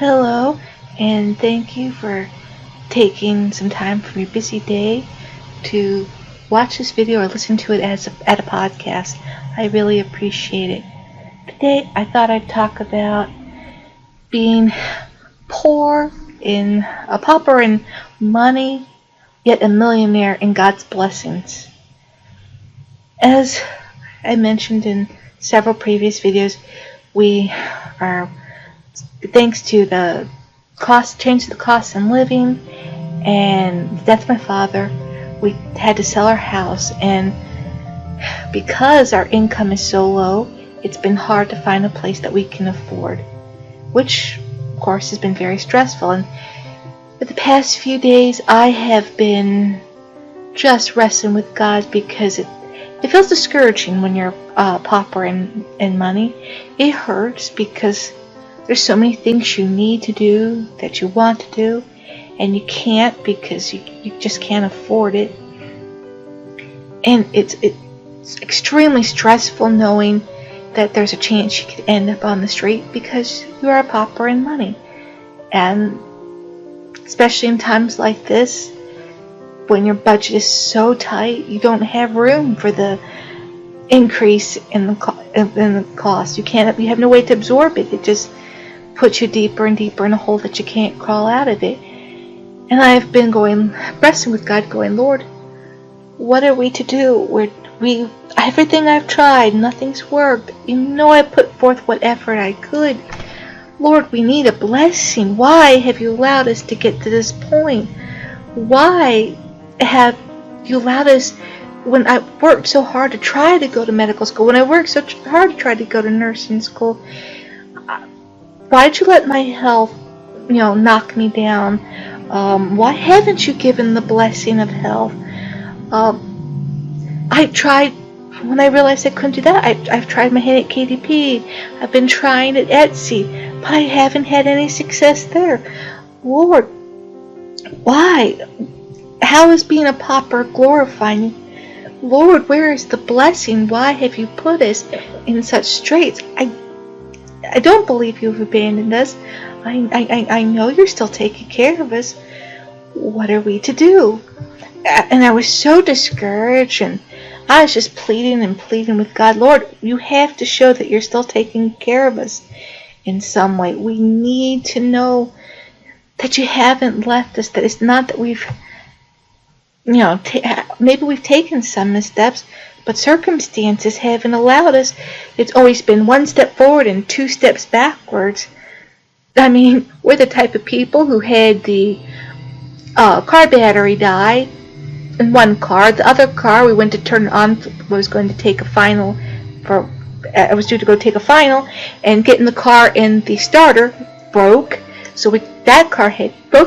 Hello, and thank you for taking some time from your busy day to watch this video or listen to it at a podcast. I really appreciate it. Today, I thought I'd talk about being poor in a pauper in money, yet a millionaire in God's blessings. As I mentioned in several previous videos, we are, thanks to the change the cost in living and the death of my father, we had to sell our house, and because our income is so low, it's been hard to find a place that we can afford, which of course has been very stressful. And for the past few days I have been just wrestling with God, because it feels discouraging when you're pauper in money. It hurts because there's so many things you need to do that you want to do, and you can't because you just can't afford it. And it's extremely stressful knowing that there's a chance you could end up on the street because you are a pauper in money. And especially in times like this, when your budget is so tight, you don't have room for the increase in the cost. You have no way to absorb it. It just puts you deeper and deeper in a hole that you can't crawl out of it. And I have been wrestling with God, going, Lord, what are we to do? Everything I've tried, nothing's worked. You know I put forth what effort I could. Lord, we need a blessing. Why have you allowed us to get to this point? Why have you allowed us, when I worked so hard to try to go to medical school, when I worked so hard to try to go to nursing school, why did you let my health, knock me down? Why haven't you given the blessing of health? I tried, when I realized I couldn't do that, I've tried my hand at KDP. I've been trying at Etsy, but I haven't had any success there. Lord, why? How is being a pauper glorifying you? Lord, where is the blessing? Why have you put us in such straits? I don't believe you've abandoned us. I know you're still taking care of us. What are we to do? And I was so discouraged, and I was just pleading and pleading with God. Lord, you have to show that you're still taking care of us in some way. We need to know that you haven't left us, that it's not that we've, maybe we've taken some missteps, but circumstances haven't allowed us. It's always been one step forward and two steps backwards. I mean, we're the type of people who had the car battery die in one car. The other car, we went to turn it on, was going to take a final I was due to go take a final, and get in the car, and the starter broke. So both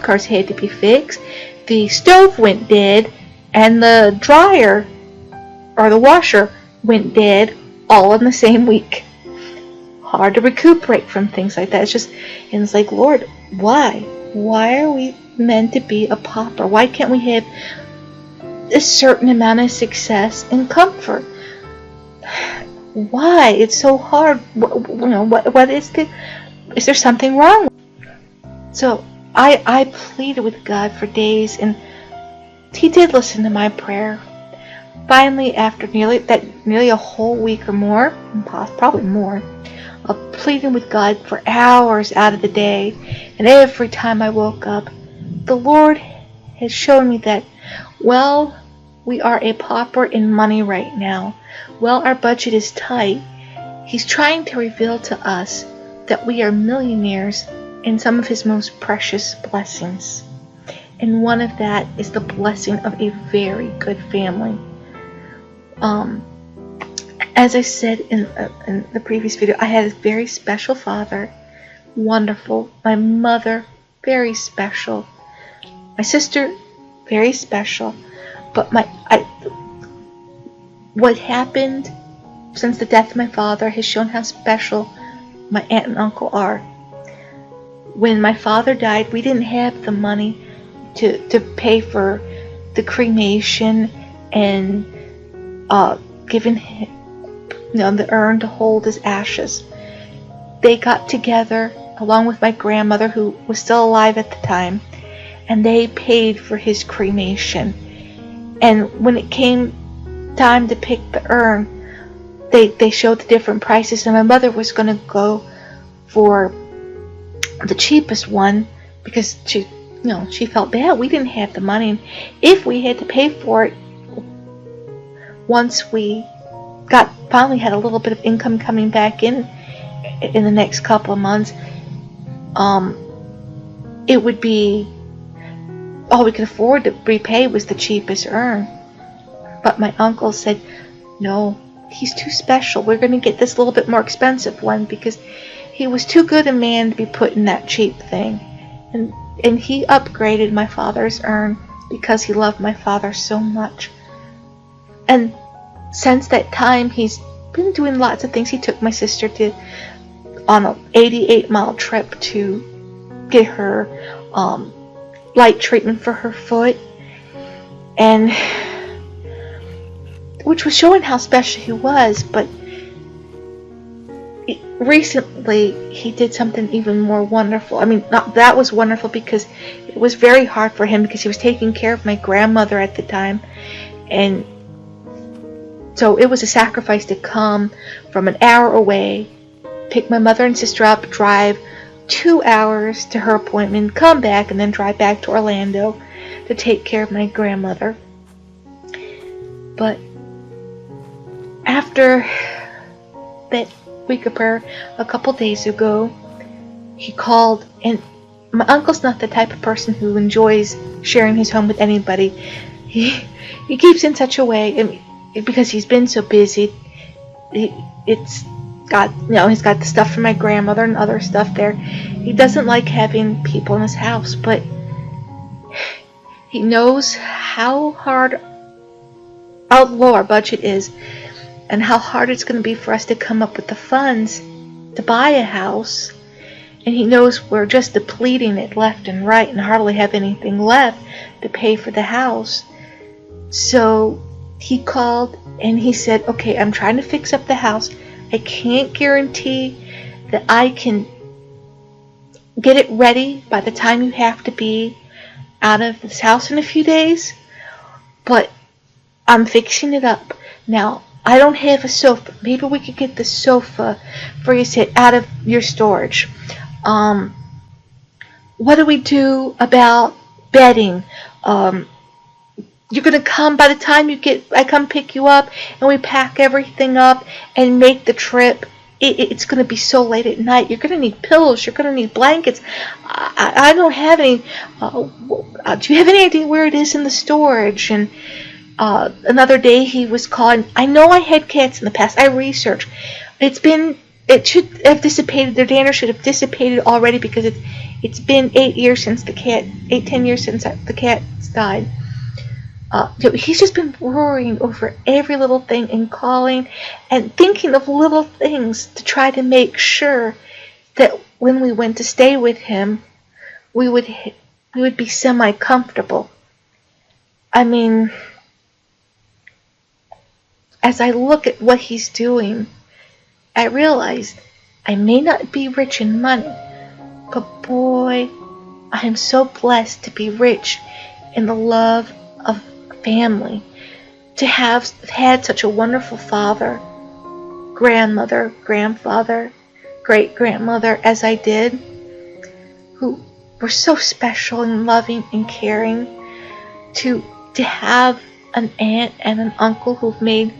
cars had to be fixed. The stove went dead, and the dryer, or the washer, went dead, all in the same week. Hard to recuperate from things like that. It's like, Lord, why? Why are we meant to be a pauper? Why can't we have a certain amount of success and comfort? Why? It's so hard. What is there something wrong? So I pleaded with God for days, and He did listen to my prayer. Finally, after nearly a whole week or more, probably more, of pleading with God for hours out of the day, and every time I woke up, the Lord has shown me that, well, we are a pauper in money right now. Well, our budget is tight. He's trying to reveal to us that we are millionaires in some of His most precious blessings. And one of that is the blessing of a very good family. As I said in the previous video, I had a very special father, wonderful. My mother, very special. My sister, very special. But what happened since the death of my father has shown how special my aunt and uncle are. When my father died, we didn't have the money to pay for the cremation and giving him, the urn to hold his ashes. They got together along with my grandmother, who was still alive at the time, and they paid for his cremation. And when it came time to pick the urn, they showed the different prices, and my mother was going to go for the cheapest one because she felt bad. We didn't have the money, and if we had to pay for it, once we finally had a little bit of income coming back in the next couple of months, it would be all we could afford to repay was the cheapest urn. But my uncle said, no, he's too special. We're going to get this little bit more expensive one because he was too good a man to be put in that cheap thing. And he upgraded my father's urn because he loved my father so much. And since that time, he's been doing lots of things. He took my sister on an 88-mile trip to get her light treatment for her foot, and which was showing how special he was. But recently he did something even more wonderful. I mean, that was wonderful because it was very hard for him because he was taking care of my grandmother at the time, and so it was a sacrifice to come from an hour away, pick my mother and sister up, drive 2 hours to her appointment, come back, and then drive back to Orlando to take care of my grandmother. But after that week of prayer a couple days ago, he called, and my uncle's not the type of person who enjoys sharing his home with anybody. He keeps in such a way, because he's been so busy. He's got the stuff for my grandmother and other stuff there. He doesn't like having people in his house, but he knows how low our budget is and how hard it's going to be for us to come up with the funds to buy a house. And he knows we're just depleting it left and right and hardly have anything left to pay for the house. So he called and he said, okay, I'm trying to fix up the house. I can't guarantee that I can get it ready by the time you have to be out of this house in a few days, but I'm fixing it up. Now, I don't have a sofa. Maybe we could get the sofa for you to sit out of your storage. What do we do about bedding? You're going to come by the time I come pick you up, and we pack everything up and make the trip. It's going to be so late at night. You're going to need pillows. You're going to need blankets. I don't have any. Do you have any idea where it is in the storage? And another day he was calling. I know I had cats in the past. I researched. It should have dissipated. Their dander should have dissipated already because it's been 10 years since the cats died. He's just been worrying over every little thing and calling and thinking of little things to try to make sure that when we went to stay with him, we would be semi-comfortable. I mean, as I look at what he's doing, I realized I may not be rich in money, but boy, I am so blessed to be rich in the love of family, to have had such a wonderful father, grandmother, grandfather, great-grandmother as I did, who were so special and loving and caring, to have an aunt and an uncle who've made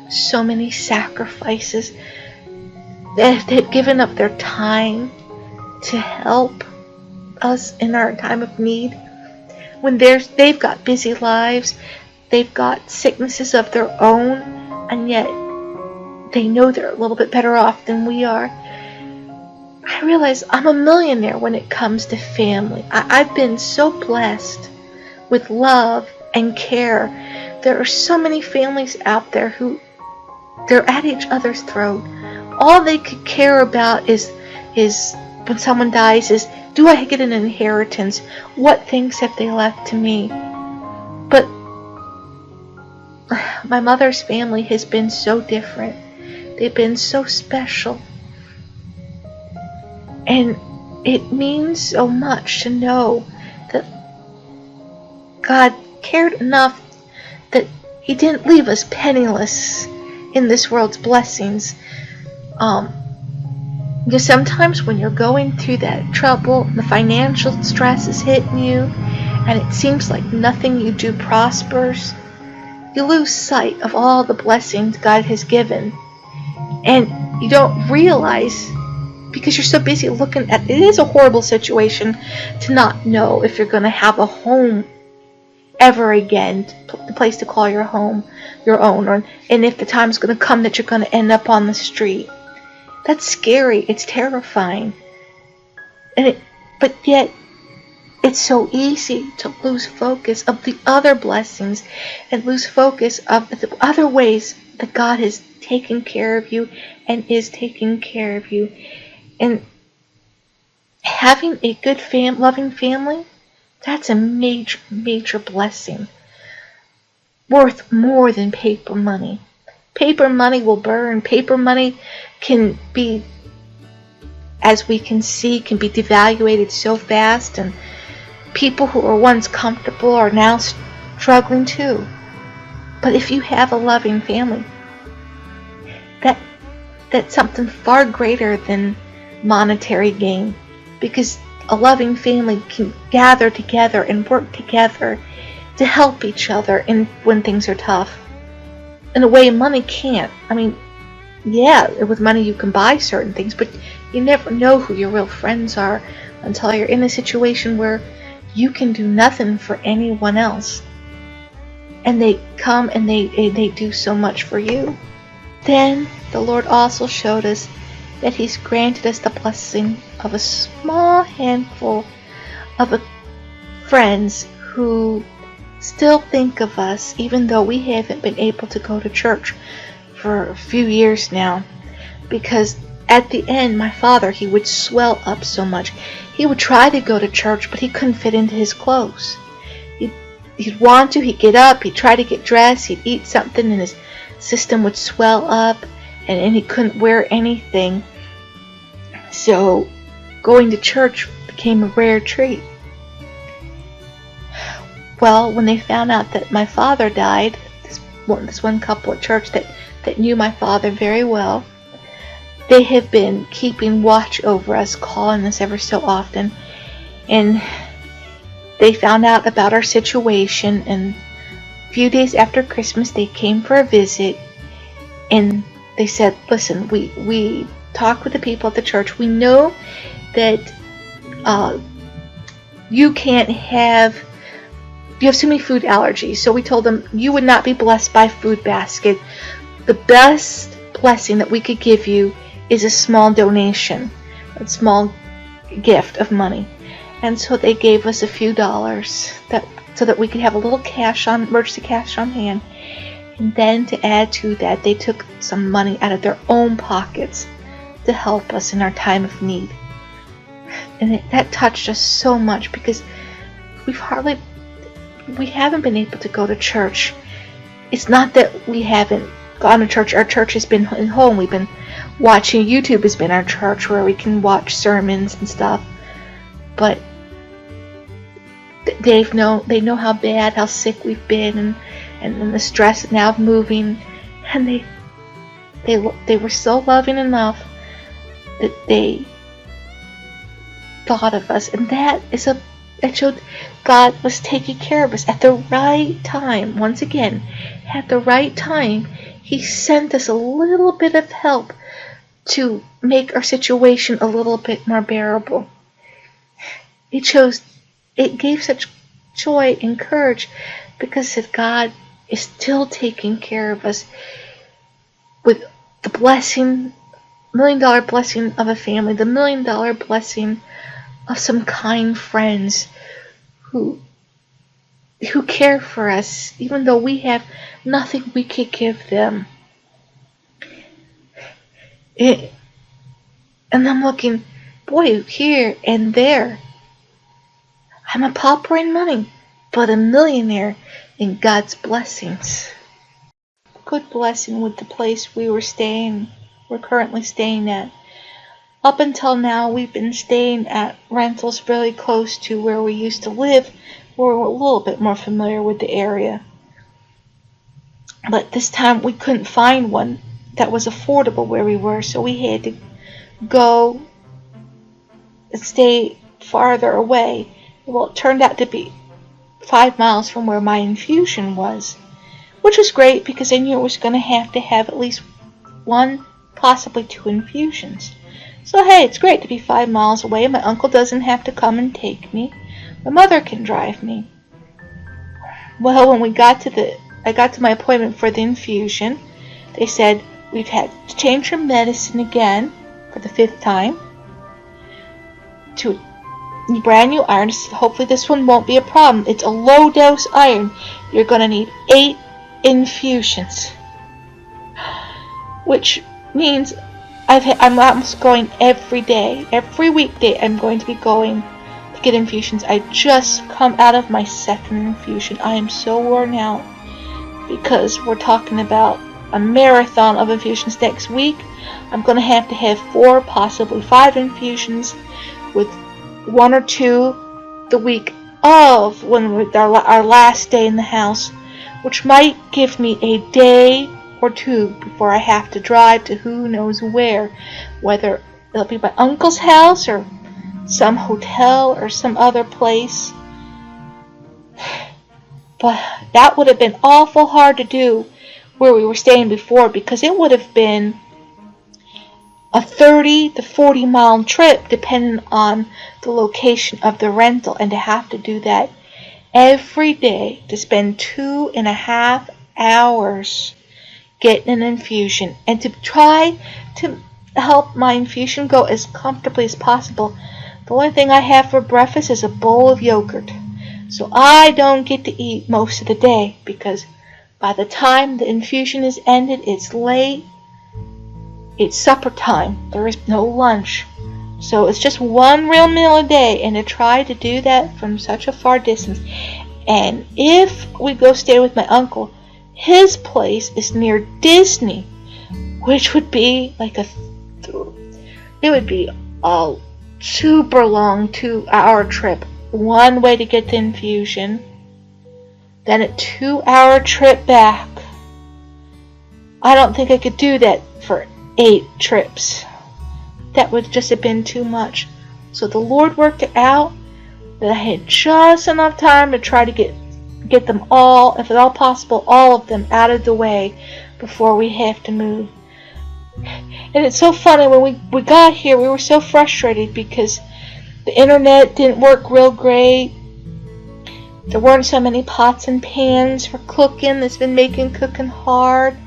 so many sacrifices, that they've given up their time to help us in our time of need. When they've got busy lives, they've got sicknesses of their own, and yet they know they're a little bit better off than we are. I realize I'm a millionaire when it comes to family. I've been so blessed with love and care. There are so many families out there who they're at each other's throat. All they could care about is when someone dies is, do I get an inheritance? What things have they left to me? But my mother's family has been so different. They've been so special. And it means so much to know that God cared enough that He didn't leave us penniless in this world's blessings. Because sometimes when you're going through that trouble, the financial stress is hitting you, and it seems like nothing you do prospers, you lose sight of all the blessings God has given. And you don't realize, because you're so busy looking at it is a horrible situation to not know if you're going to have a home ever again, the place to call your home your own, and if the time's going to come that you're going to end up on the street. That's scary. It's terrifying. But yet, it's so easy to lose focus of the other blessings and lose focus of the other ways that God has taken care of you and is taking care of you. And having a good loving family, that's a major, major blessing. Worth more than paper money. Paper money will burn. Paper money can be, as we can see, can be devaluated so fast, and people who were once comfortable are now struggling too. But if you have a loving family, that's something far greater than monetary gain, because a loving family can gather together and work together to help each other when things are tough in a way money can't. I mean, yeah, with money you can buy certain things, but you never know who your real friends are until you're in a situation where you can do nothing for anyone else, and they come and they do so much for you. Then the Lord also showed us that He's granted us the blessing of a small handful of friends who still think of us, even though we haven't been able to go to church for a few years now. Because at the end, my father, he would swell up so much. He would try to go to church, but he couldn't fit into his clothes. He'd want to, he'd get up, he'd try to get dressed, he'd eat something, and his system would swell up, and he couldn't wear anything. So going to church became a rare treat. Well, when they found out that my father died, this one couple at church that knew my father very well, they have been keeping watch over us, calling us ever so often, and they found out about our situation, and a few days after Christmas they came for a visit, and they said, listen, we talked with the people at the church. We know that you have so many food allergies, so we told them you would not be blessed by food basket. The best blessing that we could give you is a small donation, a small gift of money. And so they gave us a few dollars so that we could have a little emergency cash on hand. And then to add to that, they took some money out of their own pockets to help us in our time of need. And that touched us so much, because we haven't been able to go to church. It's not that we haven't gone to church. Our church has been at home. We've been watching. YouTube has been our church where we can watch sermons and stuff. But they know how bad, how sick we've been, and the stress now of moving, and they were so loving enough that they thought of us, and that showed God was taking care of us at the right time. Once again, at the right time, He sent us a little bit of help to make our situation a little bit more bearable. It gave such joy and courage, because that God is still taking care of us with the blessing, $1 million blessing of a family, the $1 million blessing of some kind friends who care for us, even though we have nothing we could give them. And I'm looking, boy, here and there. I'm a pauper in money, but a millionaire in God's blessings. Good blessing with the place we're currently staying at. Up until now, we've been staying at rentals really close to where we used to live. We're a little bit more familiar with the area. But this time we couldn't find one that was affordable where we were, so we had to go and stay farther away. Well, it turned out to be 5 miles from where my infusion was, which was great because I knew I was going to have at least 1, possibly 2 infusions. So hey, it's great to be 5 miles away. My uncle doesn't have to come and take me. My mother can drive me. Well, when I got to my appointment for the infusion, they said we've had to change your medicine again for the 5th time to brand new iron. Hopefully this one won't be a problem. It's a low dose iron. You're going to need 8 infusions, which means I'm almost going every day. Every weekday I'm going to be going to get infusions. I just come out of my 2nd infusion. I am so worn out because we're talking about a marathon of infusions next week. I'm going to have 4, possibly 5 infusions, with 1 or 2 the week of our last day in the house, which might give me a day or 2 before I have to drive to who knows where, whether it'll be my uncle's house or some hotel or some other place. But that would have been awful hard to do where we were staying before, because it would have been a 30 to 40 mile trip depending on the location of the rental, and to have to do that every day, to spend 2.5 hours getting an infusion, and to try to help my infusion go as comfortably as possible. The only thing I have for breakfast is a bowl of yogurt, so I don't get to eat most of the day, because by the time the infusion is ended, it's late. It's supper time. There is no lunch. So it's just one real meal a day, and to try to do that from such a far distance. And if we go stay with my uncle, his place is near Disney, which would be like a super long 2-hour trip. One way to get the infusion, then a 2-hour trip back. I don't think I could do that for 8 trips. That would just have been too much. So the Lord worked it out that I had just enough time to try to get them all, if at all possible, all of them out of the way before we have to move. And it's so funny, when we got here, we were so frustrated because the internet didn't work real great. There weren't so many pots and pans for cooking. That's been making cooking hard.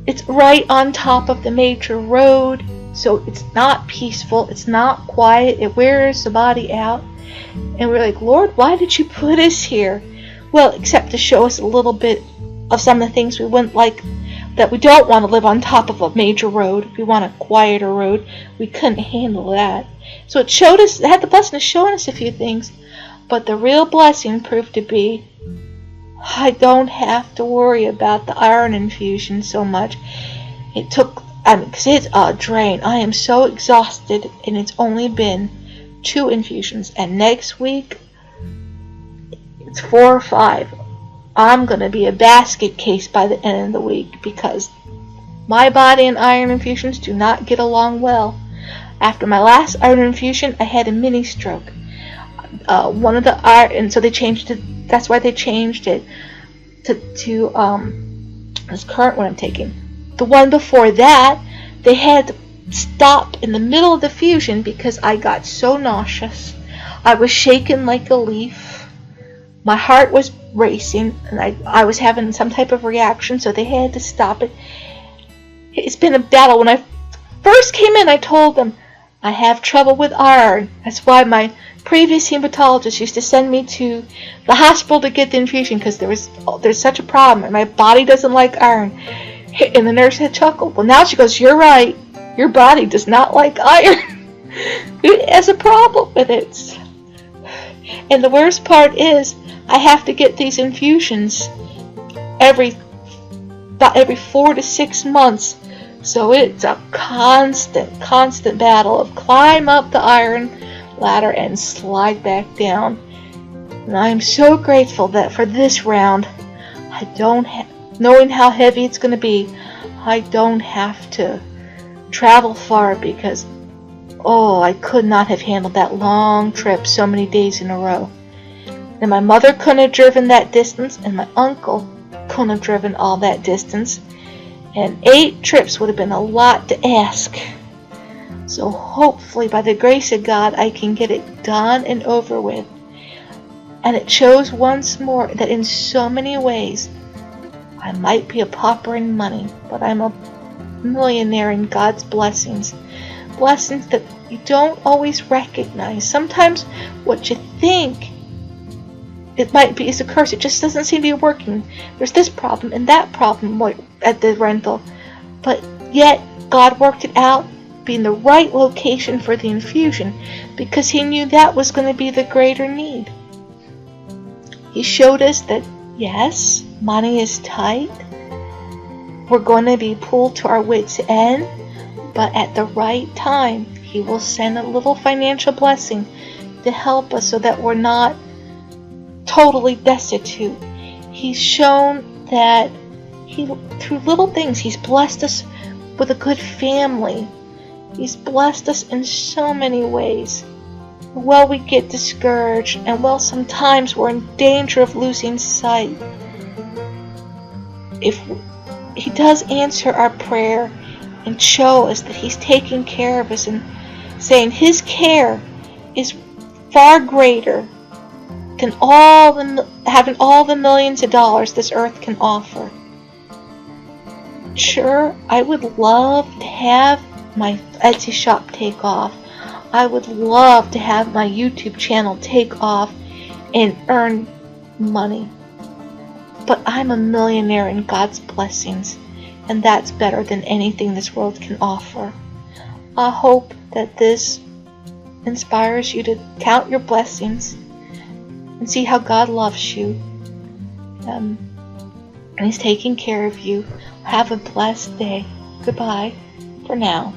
It's right on top of the major road, so it's not peaceful, it's not quiet, it wears the body out. And we're like, Lord, why did you put us here? Well, except to show us a little bit of some of the things we wouldn't like, that we don't want to live on top of a major road. We want a quieter road. We couldn't handle that. So it had the blessing of showing us a few things, but the real blessing proved to be, I don't have to worry about the iron infusion so much. Because it's a drain. I am so exhausted, and it's only been 2 infusions, and next week it's 4 or 5. I'm going to be a basket case by the end of the week, because my body and iron infusions do not get along well. After my last iron infusion, I had a mini stroke. One of the iron, so they changed it. That's why they changed it to this current one I'm taking. The one before that, they had to stop in the middle of the fusion because I got so nauseous. I was shaking like a leaf. My heart was racing, and I was having some type of reaction, so they had to stop it. It's been a battle. When I first came in, I told them I have trouble with iron. That's why my previous hematologist used to send me to the hospital to get the infusion, because there's such a problem, and my body doesn't like iron. And the nurse had chuckled. Well, now she goes, you're right. Your body does not like iron. It has a problem with it. And the worst part is, I have to get these infusions every 4 to 6 months So it's a constant battle of climb up the iron ladder and slide back down. And I'm so grateful that for this round, knowing how heavy it's going to be, I don't have to travel far because, I could not have handled that long trip so many days in a row. And my mother couldn't have driven that distance, and my uncle couldn't have driven all that distance. And 8 trips would have been a lot to ask. So hopefully, by the grace of God, I can get it done and over with. And it shows once more that in so many ways, I might be a pauper in money, but I'm a millionaire in God's blessings. Blessings that you don't always recognize. Sometimes what you think it might be is a curse. It just doesn't seem to be working. There's this problem and that problem at the rental. But yet, God worked it out, being the right location for the infusion, because He knew that was going to be the greater need. He showed us that, yes, money is tight. We're going to be pulled to our wits' end, but at the right time, He will send a little financial blessing to help us so that we're not totally destitute. He's shown that through little things, He's blessed us with a good family. He's blessed us in so many ways. Well, we get discouraged, and sometimes we're in danger of losing sight. If He does answer our prayer and show us that He's taking care of us and saying His care is far greater than having all the millions of dollars this earth can offer. Sure, I would love to have my Etsy shop take off. I would love to have my YouTube channel take off and earn money. But I'm a millionaire in God's blessings, and that's better than anything this world can offer. I hope that this inspires you to count your blessings and see how God loves you. And He's taking care of you. Have a blessed day. Goodbye for now.